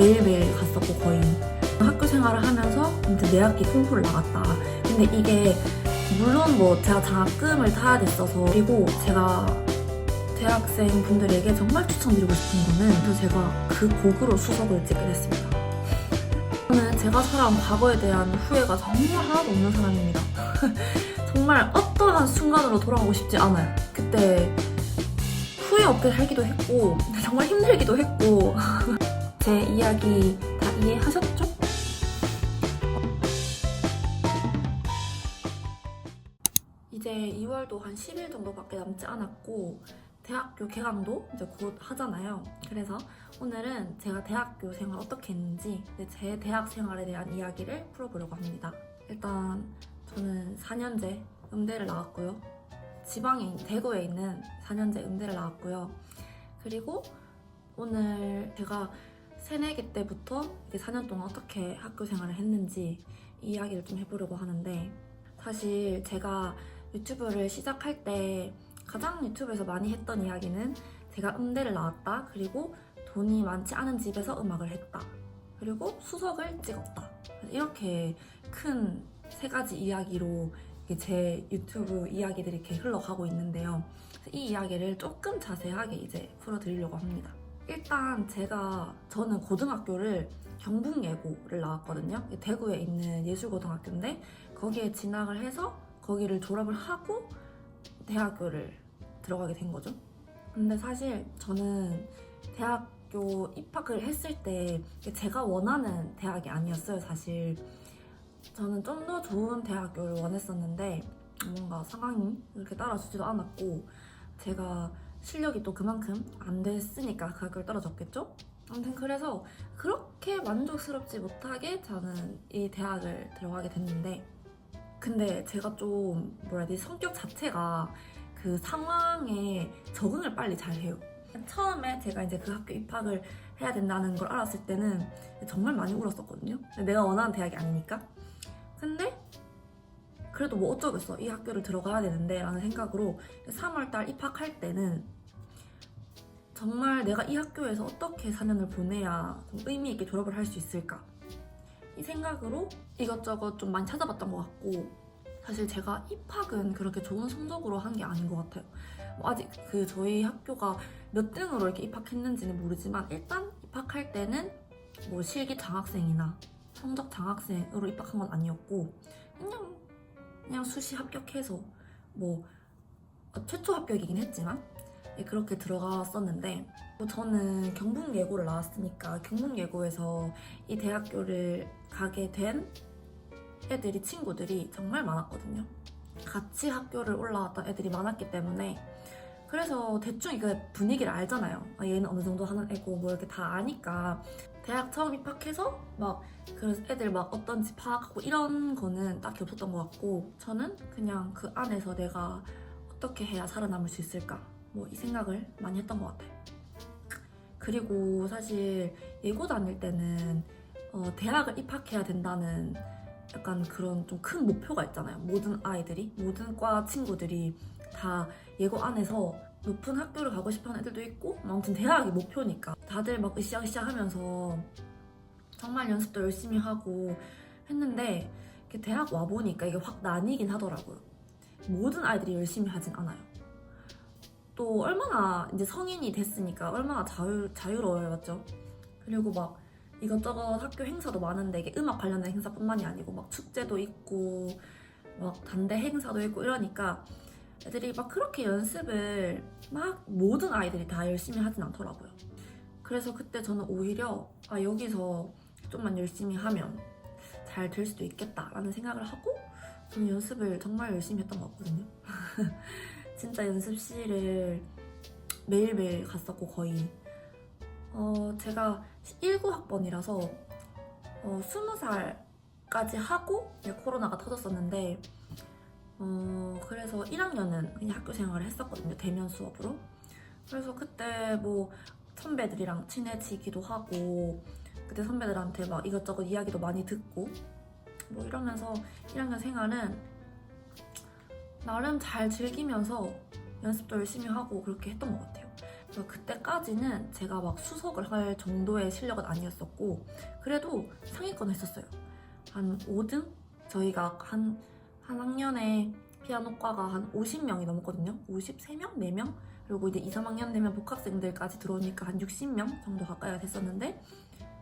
매일매일 갔었고 거의 학교 생활을 하면서 이제 내학기 통포를 나갔다. 근데 이게 물론 뭐 제가 장학금을 타야 됐어서, 그리고 제가 대학생 분들에게 정말 추천드리고 싶은 거는, 그래서 제가 그 곡으로 수석을 찍게 됐습니다. 저는 제가 살아온 과거에 대한 후회가 정말 하나도 없는 사람입니다. 정말 어떠한 순간으로 돌아가고 싶지 않아요. 그때 후회 없게 살기도 했고 정말 힘들기도 했고 제 이야기 다 이해하셨죠? 이제 2월도 한 10일 정도밖에 남지 않았고 대학교 개강도 이제 곧 하잖아요. 그래서 오늘은 제가 대학교 생활 어떻게 했는지 제 대학 생활에 대한 이야기를 풀어보려고 합니다. 일단 저는 4년제 음대를 나왔고요. 지방에 대구에 있는 4년제 음대를 나왔고요. 그리고 오늘 제가 새내기 때부터 이제 4년 동안 어떻게 학교 생활을 했는지 이 이야기를 좀 해보려고 하는데, 사실 제가 유튜브를 시작할 때 가장 유튜브에서 많이 했던 이야기는 제가 음대를 나왔다, 그리고 돈이 많지 않은 집에서 음악을 했다, 그리고 수석을 찍었다, 이렇게 큰 3가지 이야기로 제 유튜브 이야기들이 이렇게 흘러가고 있는데요. 이 이야기를 조금 자세하게 이제 풀어드리려고 합니다. 일단 저는 고등학교를 경북예고를 나왔거든요. 대구에 있는 예술고등학교인데 거기에 진학을 해서 거기를 졸업을 하고 대학교를 들어가게 된 거죠. 근데 사실 저는 대학교 입학을 했을 때 제가 원하는 대학이 아니었어요. 사실 저는 좀 더 좋은 대학교를 원했었는데 뭔가 상황이 이렇게 따라주지도 않았고 제가 실력이 또 그만큼 안 됐으니까 그 학교를 떨어졌겠죠? 아무튼 그래서 그렇게 만족스럽지 못하게 저는 이 대학을 들어가게 됐는데, 근데 제가 좀 뭐라 해야 되지, 성격 자체가 그 상황에 적응을 빨리 잘 해요. 처음에 제가 이제 그 학교 입학을 해야 된다는 걸 알았을 때는 정말 많이 울었었거든요. 내가 원하는 대학이 아니니까. 근데 그래도 뭐 어쩌겠어, 이 학교를 들어가야 되는데 라는 생각으로 3월달 입학할 때는 정말 내가 이 학교에서 어떻게 4년을 보내야 좀 의미 있게 졸업을 할 수 있을까, 이 생각으로 이것저것 좀 많이 찾아봤던 것 같고, 사실 제가 입학은 그렇게 좋은 성적으로 한 게 아닌 것 같아요. 뭐 아직 저희 학교가 몇 등으로 이렇게 입학했는지는 모르지만 일단 입학할 때는 뭐 실기 장학생이나 성적 장학생으로 입학한 건 아니었고 그냥 수시 합격해서 뭐 최초 합격이긴 했지만 그렇게 들어갔었는데, 저는 경북예고를 나왔으니까 경북예고에서 이 대학교를 가게 된 친구들이 정말 많았거든요. 같이 학교를 올라왔던 애들이 많았기 때문에, 그래서 대충 이거 분위기를 알잖아요. 얘는 어느 정도 하는 애고 뭐 이렇게 다 아니까 대학 처음 입학해서 막 그래서 애들 막 어떤지 파악하고 이런 거는 딱히 없었던 것 같고, 저는 그냥 그 안에서 내가 어떻게 해야 살아남을 수 있을까, 뭐 이 생각을 많이 했던 것 같아요. 그리고 사실 예고 다닐 때는 대학을 입학해야 된다는 약간 그런 좀 큰 목표가 있잖아요. 모든 과 친구들이 다 예고 안에서 높은 학교를 가고 싶어하는 애들도 있고, 아무튼 대학이 목표니까 다들 막 으쌰으쌰 하면서 정말 연습도 열심히 하고 했는데, 대학 와보니까 이게 확 나뉘긴 하더라고요. 모든 아이들이 열심히 하진 않아요. 또 얼마나 이제 성인이 됐으니까 얼마나 자유로워요, 맞죠? 그리고 막 이것저것 학교 행사도 많은데 이게 음악 관련된 행사뿐만이 아니고 막 축제도 있고 막 단대 행사도 있고 이러니까 애들이 막 그렇게 연습을 막 모든 아이들이 다 열심히 하진 않더라고요. 그래서 그때 저는 오히려 여기서 좀만 열심히 하면 잘 될 수도 있겠다라는 생각을 하고 저는 연습을 정말 열심히 했던 것 같거든요. 진짜 연습실을 매일매일 갔었고 거의 제가 19학번이라서 20살까지 하고 코로나가 터졌었는데 그래서 1학년은 그냥 학교 생활을 했었거든요. 대면 수업으로. 그래서 그때 뭐 선배들이랑 친해지기도 하고 그때 선배들한테 막 이것저것 이야기도 많이 듣고 뭐 이러면서 1학년 생활은 나름 잘 즐기면서 연습도 열심히 하고 그렇게 했던 것 같아요. 그래서 그때까지는 제가 막 수석을 할 정도의 실력은 아니었었고 그래도 상위권 했었어요. 한 5등? 저희가 한 학년에 피아노과가 한 50명이 넘었거든요. 53명? 4명? 그리고 이제 2, 3학년 되면 복학생들까지 들어오니까 한 60명 정도 가까이가 됐었는데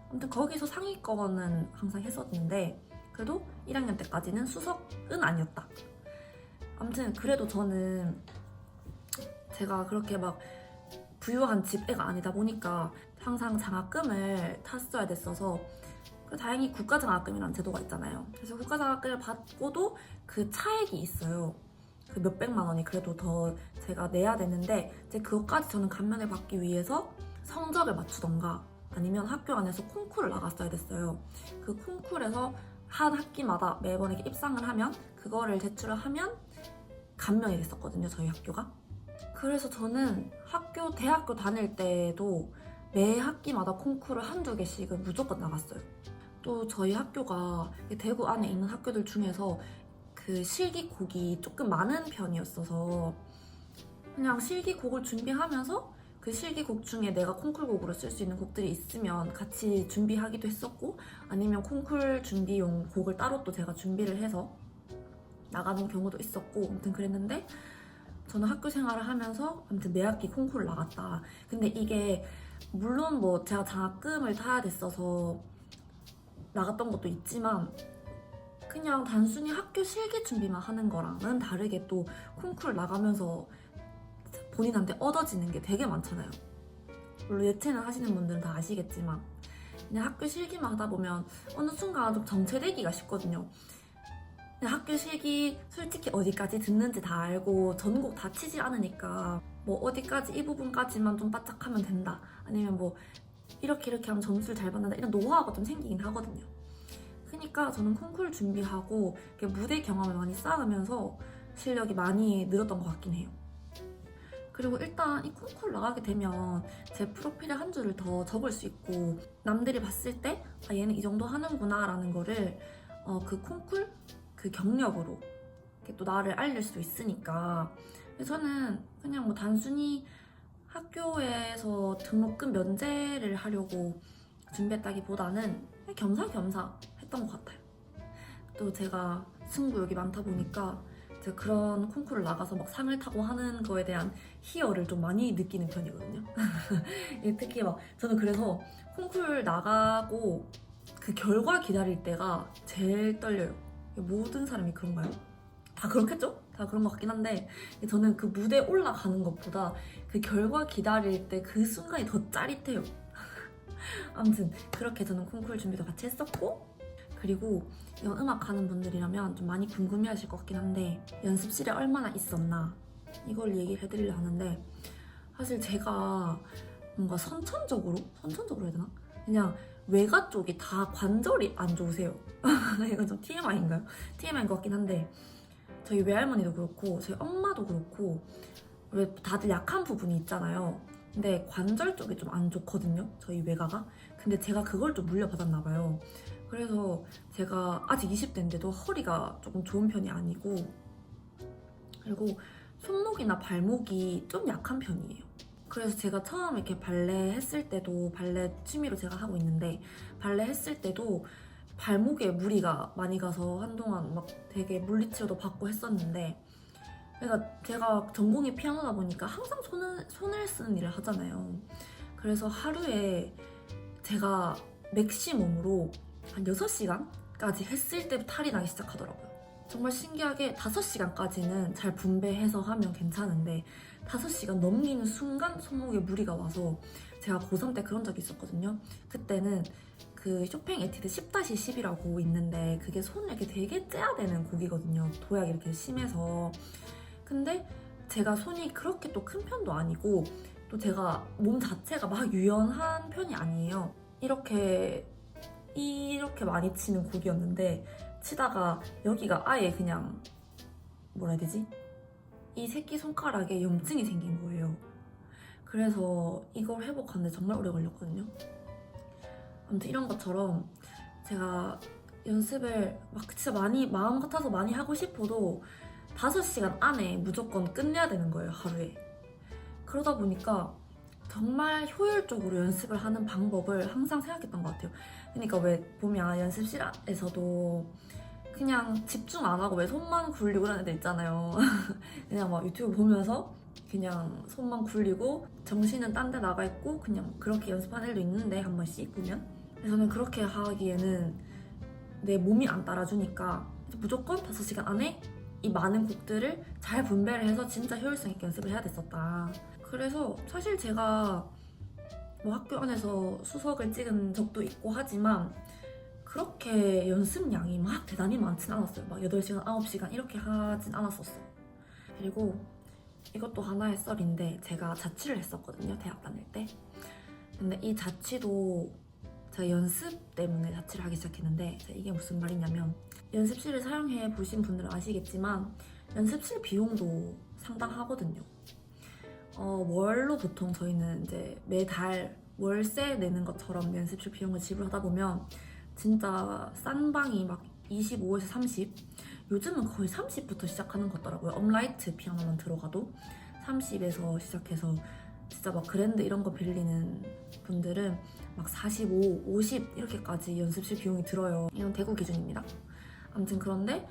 아무튼 거기서 상위권은 항상 했었는데 그래도 1학년 때까지는 수석은 아니었다. 아무튼 그래도 저는 제가 그렇게 막 부유한 집 애가 아니다 보니까 항상 장학금을 탔어야 됐어서 다행히 국가장학금이라는 제도가 있잖아요. 그래서 국가장학금을 받고도 그 차액이 있어요. 그 몇백만 원이 그래도 더 제가 내야 되는데 이제 그것까지 저는 감면을 받기 위해서 성적을 맞추던가 아니면 학교 안에서 콩쿠르를 나갔어야 됐어요. 그 콩쿠르에서 한 학기마다 매번 이렇게 입상을 하면 그거를 제출을 하면 감면이 됐었거든요, 저희 학교가. 그래서 저는 대학교 다닐 때도 매 학기마다 콩쿠르 한두 개씩은 무조건 나갔어요. 또 저희 학교가 대구 안에 있는 학교들 중에서 그 실기곡이 조금 많은 편이었어서 그냥 실기곡을 준비하면서 그 실기곡 중에 내가 콩쿨곡으로 쓸 수 있는 곡들이 있으면 같이 준비하기도 했었고 아니면 콩쿨 준비용 곡을 따로 또 제가 준비를 해서 나가는 경우도 있었고 아무튼 그랬는데 저는 학교 생활을 하면서 아무튼 매 학기 콩쿠르를 나갔다. 근데 이게 물론 뭐 제가 장학금을 타야 됐어서 나갔던 것도 있지만 그냥 단순히 학교 실기 준비만 하는 거랑은 다르게 또 콩쿠르 나가면서 본인한테 얻어지는 게 되게 많잖아요. 물론 예체능 하시는 분들은 다 아시겠지만 그냥 학교 실기만 하다 보면 어느 순간 좀 정체되기가 쉽거든요. 그냥 학교 실기 솔직히 어디까지 듣는지 다 알고 전곡 다 치지 않으니까 뭐 어디까지 이 부분까지만 좀 바짝하면 된다 아니면 뭐 이렇게 하면 점수를 잘 받는다 이런 노하우가 좀 생기긴 하거든요. 그러니까 저는 콩쿠르 준비하고 무대 경험을 많이 쌓으면서 실력이 많이 늘었던 것 같긴 해요. 그리고 일단 이 콩쿠르 나가게 되면 제 프로필에 한 줄을 더 적을 수 있고 남들이 봤을 때 아, 얘는 이 정도 하는구나 라는 거를 그 콩쿠르 그 경력으로 또 나를 알릴 수 있으니까 저는 그냥 뭐 단순히 학교에서 등록금 면제를 하려고 준비했다기보다는 겸사겸사 했던 것 같아요. 또 제가 승부욕이 많다 보니까 제가 그런 콩쿠르를 나가서 막 상을 타고 하는 거에 대한 희열을 좀 많이 느끼는 편이거든요. 특히 막 저는 그래서 콩쿠르 나가고 그 결과 기다릴 때가 제일 떨려요. 모든 사람이 그런가요? 다 그렇겠죠? 다 그런 것 같긴 한데 저는 그 무대에 올라가는 것보다 그 결과 기다릴 때 그 순간이 더 짜릿해요. 아무튼 그렇게 저는 콩쿠르 준비도 같이 했었고 그리고 이런 음악 하는 분들이라면 좀 많이 궁금해하실 것 같긴 한데 연습실에 얼마나 있었나 이걸 얘기를 해드리려 하는데 사실 제가 뭔가 선천적으로 해야 되나? 그냥 외가 쪽이 다 관절이 안 좋으세요. 이건 좀 TMI인가요? TMI인 것 같긴 한데 저희 외할머니도 그렇고 저희 엄마도 그렇고 왜 다들 약한 부분이 있잖아요. 근데 관절 쪽이 좀 안 좋거든요, 저희 외가가. 근데 제가 그걸 좀 물려받았나 봐요. 그래서 제가 아직 20대인데도 허리가 조금 좋은 편이 아니고 그리고 손목이나 발목이 좀 약한 편이에요. 그래서 제가 처음 이렇게 발레 했을 때도 발레 취미로 제가 하고 있는데 발레 했을 때도 발목에 무리가 많이 가서 한동안 막 되게 물리치료도 받고 했었는데 그러니까 제가 전공이 피아노다 보니까 항상 손을 쓰는 일을 하잖아요. 그래서 하루에 제가 맥시멈으로 한 6시간까지 했을 때 탈이 나기 시작하더라고요. 정말 신기하게 5시간까지는 잘 분배해서 하면 괜찮은데 5시간 넘기는 순간 손목에 무리가 와서 제가 고3 때 그런 적이 있었거든요. 그때는 그 쇼팽 에티드 10-10이라고 있는데 그게 손을 이렇게 되게 째야 되는 곡이거든요. 도약이 이렇게 심해서. 근데 제가 손이 그렇게 또 큰 편도 아니고 또 제가 몸 자체가 막 유연한 편이 아니에요. 이렇게 많이 치는 곡이었는데 치다가 여기가 아예 그냥 뭐라 해야 되지? 이 새끼손가락에 염증이 생긴 거예요. 그래서 이걸 회복하는데 정말 오래 걸렸거든요. 아무튼 이런 것처럼 제가 연습을 막 진짜 많이 마음 같아서 많이 하고 싶어도 5시간 안에 무조건 끝내야 되는 거예요, 하루에. 그러다 보니까 정말 효율적으로 연습을 하는 방법을 항상 생각했던 것 같아요. 그러니까 왜 보면 연습실에서도 그냥 집중 안 하고 왜 손만 굴리고 그러는 애들 있잖아요. 그냥 막 유튜브 보면서 그냥 손만 굴리고 정신은 딴 데 나가 있고 그냥 그렇게 연습하는 애도 있는데 한 번씩 보면. 그래서 저는 그렇게 하기에는 내 몸이 안 따라주니까 무조건 5시간 안에 이 많은 곡들을 잘 분배를 해서 진짜 효율성 있게 연습을 해야 됐었다. 그래서 사실 제가 뭐 학교 안에서 수석을 찍은 적도 있고 하지만 그렇게 연습량이 막 대단히 많진 않았어요. 막 8시간, 9시간 이렇게 하진 않았었어요. 그리고 이것도 하나의 썰인데 제가 자취를 했었거든요, 대학 다닐 때. 근데 이 자취도 제가 연습 때문에 자취를 하기 시작했는데 이게 무슨 말이냐면 연습실을 사용해 보신 분들은 아시겠지만 연습실 비용도 상당하거든요. 월로 보통 저희는 이제 매달 월세 내는 것처럼 연습실 비용을 지불하다 보면 진짜 싼 방이 막 25에서 30, 요즘은 거의 30부터 시작하는 것 같더라고요. 업라이트 피아노만 들어가도 30에서 시작해서 진짜 막 그랜드 이런 거 빌리는 분들은 막 45, 50 이렇게까지 연습실 비용이 들어요. 이건 대구 기준입니다. 아무튼 그런데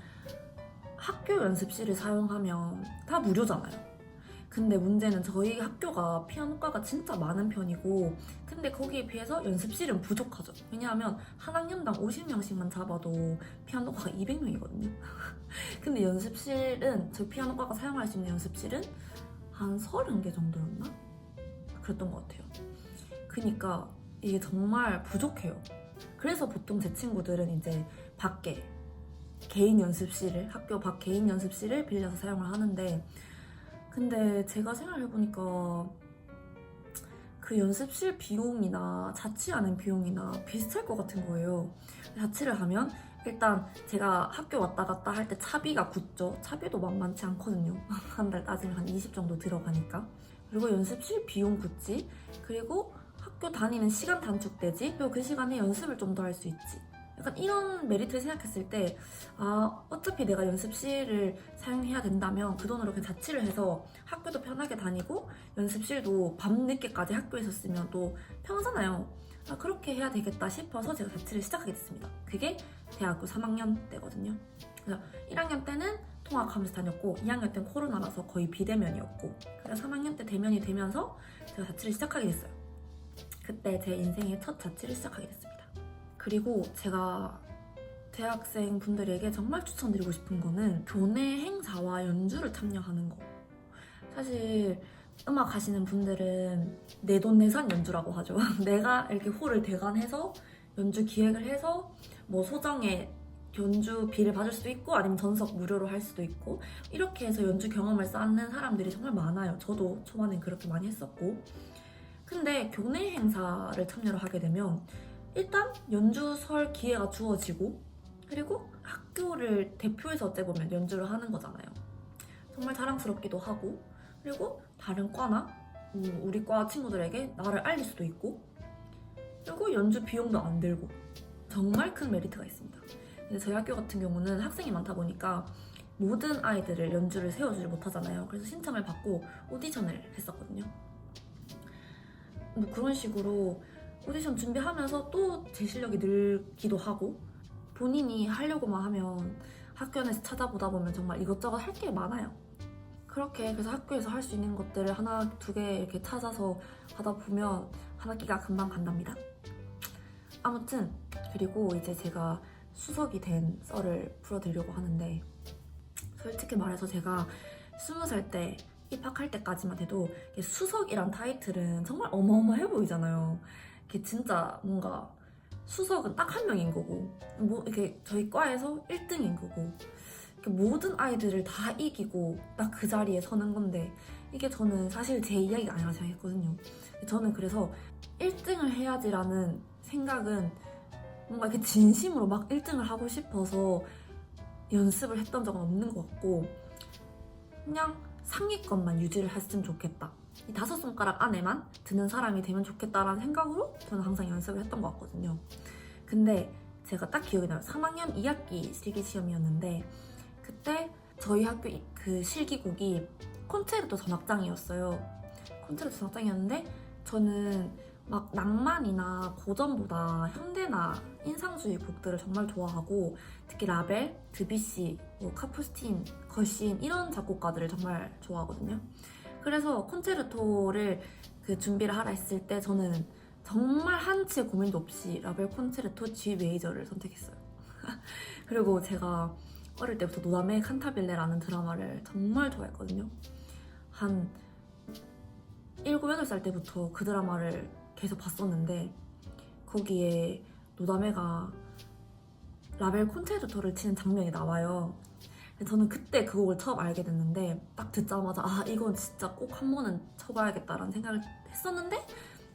학교 연습실을 사용하면 다 무료잖아요. 근데 문제는 저희 학교가 피아노과가 진짜 많은 편이고 근데 거기에 비해서 연습실은 부족하죠. 왜냐하면 한 학년당 50명씩만 잡아도 피아노과가 200명이거든요. 근데 연습실은 저 피아노과가 사용할 수 있는 연습실은 한 30개 정도였나? 그랬던 것 같아요. 그니까 이게 정말 부족해요. 그래서 보통 제 친구들은 이제 밖에 개인 연습실을, 학교 밖 개인 연습실을 빌려서 사용을 하는데 근데 제가 생각해보니까 그 연습실 비용이나 자취하는 비용이나 비슷할 것 같은 거예요. 자취를 하면 일단 제가 학교 왔다 갔다 할 때 차비가 붙죠. 차비도 만만치 않거든요. 한 달 따지면 한 20 정도 들어가니까. 그리고 연습실 비용 붙지. 그리고 학교 다니는 시간 단축되지. 그리고 그 시간에 연습을 좀 더 할 수 있지. 약간 이런 메리트를 생각했을 때 어차피 내가 연습실을 사용해야 된다면 그 돈으로 그냥 자취를 해서 학교도 편하게 다니고 연습실도 밤늦게까지 학교에 있었으면 또 편하잖아요. 그렇게 해야 되겠다 싶어서 제가 자취를 시작하게 됐습니다. 그게 대학교 3학년 때거든요. 그래서 1학년 때는 통학하면서 다녔고 2학년 때는 코로나라서 거의 비대면이었고 그래서 3학년 때 대면이 되면서 제가 자취를 시작하게 됐어요. 그때 제 인생의 첫 자취를 시작하게 됐습니다. 그리고 제가 대학생 분들에게 정말 추천드리고 싶은 거는 교내 행사와 연주를 참여하는 거. 사실 음악 하시는 분들은 내돈내산 연주라고 하죠. 내가 이렇게 홀을 대관해서 연주 기획을 해서 뭐 소정의 연주비를 받을 수도 있고 아니면 전석 무료로 할 수도 있고 이렇게 해서 연주 경험을 쌓는 사람들이 정말 많아요. 저도 초반엔 그렇게 많이 했었고 근데 교내 행사를 참여를 하게 되면 일단 연주설 기회가 주어지고 그리고 학교를 대표해서 어찌 보면 연주를 하는 거잖아요. 정말 자랑스럽기도 하고 그리고 다른 과나 우리 과 친구들에게 나를 알릴 수도 있고 그리고 연주 비용도 안 들고 정말 큰 메리트가 있습니다. 근데 저희 학교 같은 경우는 학생이 많다 보니까 모든 아이들을 연주를 세워주지 못하잖아요. 그래서 신청을 받고 오디션을 했었거든요. 뭐 그런 식으로 오디션 준비하면서 또 제 실력이 늘기도 하고 본인이 하려고만 하면 학교 안에서 찾아보다 보면 정말 이것저것 할 게 많아요. 그렇게 그래서 학교에서 할 수 있는 것들을 하나, 두 개 이렇게 찾아서 하다 보면 한 학기가 금방 간답니다. 아무튼 그리고 이제 제가 수석이 된 썰을 풀어드리려고 하는데 솔직히 말해서 제가 20살 때 입학할 때까지만 해도 수석이란 타이틀은 정말 어마어마해 보이잖아요. 이게 진짜 뭔가 수석은 딱 한 명인 거고 뭐 이렇게 저희 과에서 1등인 거고 모든 아이들을 다 이기고 딱 그 자리에 서는 건데 이게 저는 사실 제 이야기가 아니라고 생각했거든요. 저는 그래서 1등을 해야지라는 생각은 뭔가 이렇게 진심으로 막 1등을 하고 싶어서 연습을 했던 적은 없는 것 같고 그냥 상위권만 유지를 했으면 좋겠다. 이 5손가락 안에만 드는 사람이 되면 좋겠다라는 생각으로 저는 항상 연습을 했던 것 같거든요. 근데 제가 딱 기억이 나요. 3학년 2학기 실기시험이었는데 그때 저희 학교 그 실기곡이 콘체르토 전악장이었어요. 콘체르토 전악장이었는데 저는 막 낭만이나 고전보다 현대나 인상주의 곡들을 정말 좋아하고 특히 라벨, 드뷔시, 뭐 카푸스틴, 거신 이런 작곡가들을 정말 좋아하거든요. 그래서 콘체르토를 그 준비를 하라 했을 때 저는 정말 한치의 고민도 없이 라벨 콘체르토 G 메이저를 선택했어요. 그리고 제가 어릴 때부터 노담의 칸타빌레라는 드라마를 정말 좋아했거든요. 한 7, 8살 때부터 그 드라마를 계속 봤었는데 거기에 노다메가 라벨 콘체르토를 치는 장면이 나와요. 저는 그때 그 곡을 처음 알게 됐는데 딱 듣자마자 아 이건 진짜 꼭 한 번은 쳐봐야겠다라는 생각을 했었는데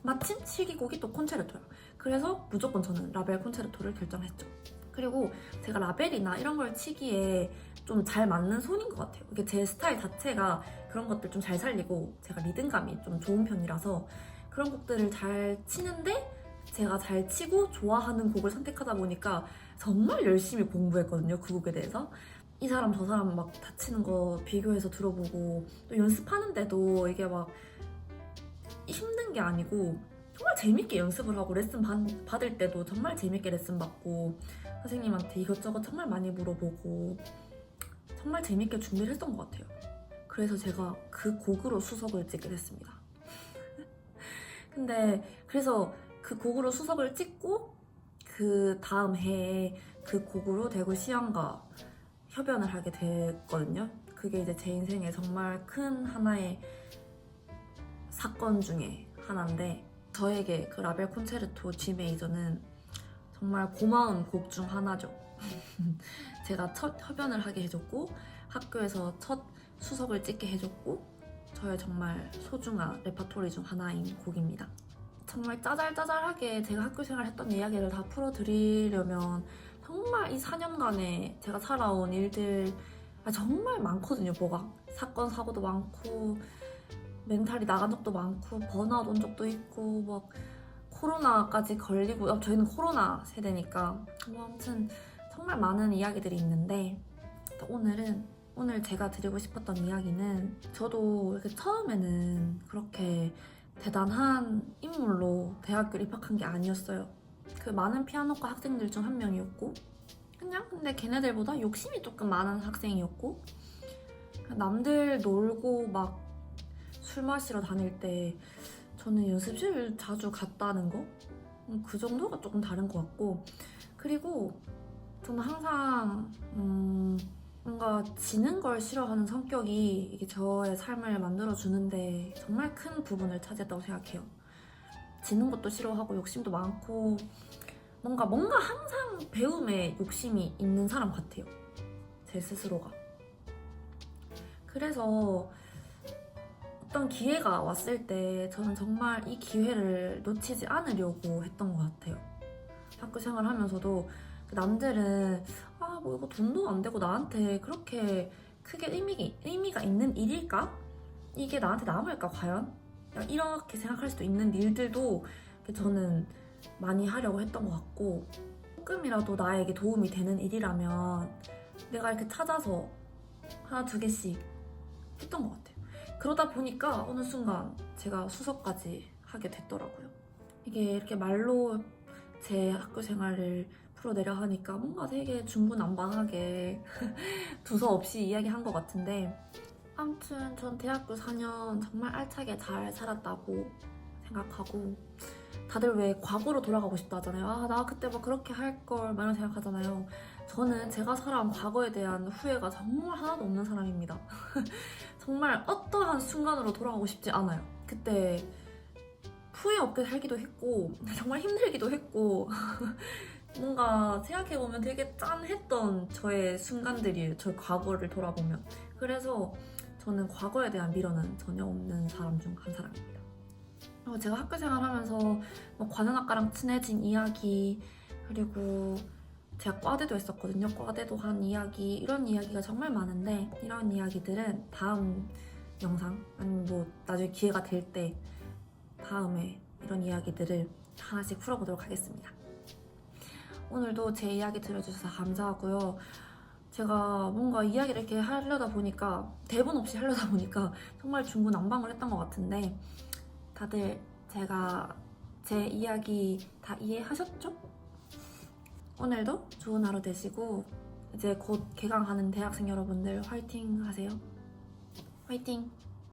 마침 실기곡이 또 콘체르토야. 그래서 무조건 저는 라벨 콘체르토를 결정했죠. 그리고 제가 라벨이나 이런 걸 치기에 좀 잘 맞는 손인 것 같아요. 이게 제 스타일 자체가 그런 것들 좀 잘 살리고 제가 리듬감이 좀 좋은 편이라서 그런 곡들을 잘 치는데 제가 잘 치고 좋아하는 곡을 선택하다 보니까 정말 열심히 공부했거든요. 그 곡에 대해서. 이 사람 저 사람 막 다 치는 거 비교해서 들어보고 또 연습하는데도 이게 막 힘든 게 아니고 정말 재밌게 연습을 하고 레슨 받을 때도 정말 재밌게 레슨 받고 선생님한테 이것저것 정말 많이 물어보고 정말 재밌게 준비를 했던 것 같아요. 그래서 제가 그 곡으로 수석을 찍게 됐습니다. 근데 그래서 그 곡으로 수석을 찍고 그 다음 해에 그 곡으로 대구 시향과 협연을 하게 됐거든요. 그게 이제 제 인생에 정말 큰 하나의 사건 중에 하나인데 저에게 그 라벨 콘체르토 G 메이저는 정말 고마운 곡 중 하나죠. 제가 첫 협연을 하게 해줬고 학교에서 첫 수석을 찍게 해줬고 저의 정말 소중한 레퍼토리 중 하나인 곡입니다. 정말 짜잘짜잘하게 제가 학교 생활했던 이야기를 다 풀어드리려면 정말 이 4년간에 제가 살아온 일들 정말 많거든요. 뭐가 사건 사고도 많고 멘탈이 나간 적도 많고 번아웃 온 적도 있고 막 코로나까지 걸리고 저희는 코로나 세대니까 뭐 아무튼 정말 많은 이야기들이 있는데 오늘 제가 드리고 싶었던 이야기는 저도 이렇게 처음에는 그렇게 대단한 인물로 대학교를 입학한 게 아니었어요. 그 많은 피아노과 학생들 중 한 명이었고 그냥 근데 걔네들보다 욕심이 조금 많은 학생이었고 남들 놀고 막 술 마시러 다닐 때 저는 연습실 자주 갔다는 거? 그 정도가 조금 다른 것 같고 그리고 저는 항상 뭔가 지는 걸 싫어하는 성격이 이게 저의 삶을 만들어주는데 정말 큰 부분을 차지했다고 생각해요. 지는 것도 싫어하고 욕심도 많고 뭔가 항상 배움에 욕심이 있는 사람 같아요. 제 스스로가. 그래서 어떤 기회가 왔을 때 저는 정말 이 기회를 놓치지 않으려고 했던 것 같아요. 학교 생활하면서도 남들은 뭐 이거 돈도 안 되고 나한테 그렇게 크게 의미가 있는 일일까? 이게 나한테 남을까 과연? 이렇게 생각할 수도 있는 일들도 저는 많이 하려고 했던 것 같고 조금이라도 나에게 도움이 되는 일이라면 내가 이렇게 찾아서 하나 두 개씩 했던 것 같아요. 그러다 보니까 어느 순간 제가 수석까지 하게 됐더라고요. 이게 이렇게 말로 제 학교 생활을 풀어내려 하니까 뭔가 되게 중구난방하게 두서없이 이야기한 것 같은데 아무튼 전 대학교 4년 정말 알차게 잘 살았다고 생각하고 다들 왜 과거로 돌아가고 싶다 하잖아요. 나 그때 막 그렇게 할걸 막 이런 생각하잖아요. 저는 제가 살아온 과거에 대한 후회가 정말 하나도 없는 사람입니다. 정말 어떠한 순간으로 돌아가고 싶지 않아요. 그때 후회 없게 살기도 했고 정말 힘들기도 했고 뭔가 생각해보면 되게 짠했던 저의 순간들이에요. 저의 과거를 돌아보면. 그래서 저는 과거에 대한 미련은 전혀 없는 사람 중 한 사람입니다. 그리고 제가 학교 생활하면서 뭐 관현악과랑 친해진 이야기 그리고 제가 과대도 했었거든요. 과대도 한 이야기 이런 이야기가 정말 많은데 이런 이야기들은 다음 영상 아니면 뭐 나중에 기회가 될 때 다음에 이런 이야기들을 하나씩 풀어보도록 하겠습니다. 오늘도 제 이야기 들어주셔서 감사하고요. 제가 뭔가 이야기를 이렇게 하려다 보니까 대본 없이 하려다 보니까 정말 중구난방을 했던 것 같은데 다들 제가 제 이야기 다 이해하셨죠? 오늘도 좋은 하루 되시고 이제 곧 개강하는 대학생 여러분들 화이팅 하세요. 화이팅!